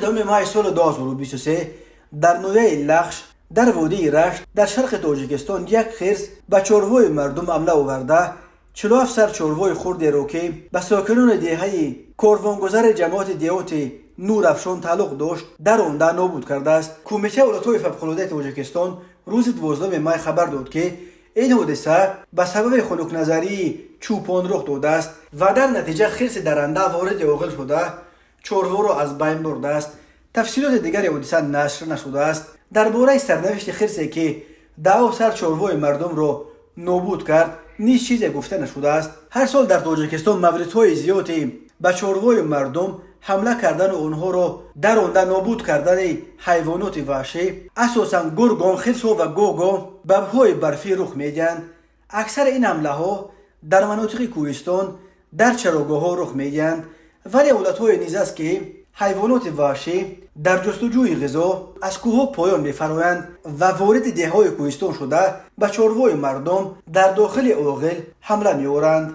دوم ماه سال 2023 در نویه لخش در وادی رشت در شرق تاجیکستان یک خرس به چاروای مردم حمله آورده 47 سر چاروای خرد را که به ساکنان دهه کاروانگذر جماعت دیهات نورافشان تعلق داشت در آن نابود کرده است. کمیته حالتهای فوق‌العاده تاجیکستان روز 12 ماه خبر داد که این حادثه به سبب خنک نظری چوپان رخ داده است و در نتیجه خرس درنده وارد اوغل شده چاروا را از بین برده است. تفصیلات دیگری حادثه نشر نشده است. درباره سرنوشت خرسی که 10 سر چاروای مردم را نابود کرد نیز چیزی گفته نشده است. هر سال در تاجیکستان موردهای زیادی به چاروای مردم حمله کردن و آنها را در آن نابود کردن حیوانات وحشی اساساً گرگ، خرس و گاگا ببرهای برفی رخ می‌دهند. اکثر این حمله ها در مناطق کوهستان در چراگاه ها رخ می‌دهند، ولی حالت‌های نیز است که حیوانات وحشی در جستجوی غذا از کوه‌ها پایان می‌فرآیند و وارد دهه‌های کوهستان شده به چاروای مردم در داخل اوغل حمله می‌آورند.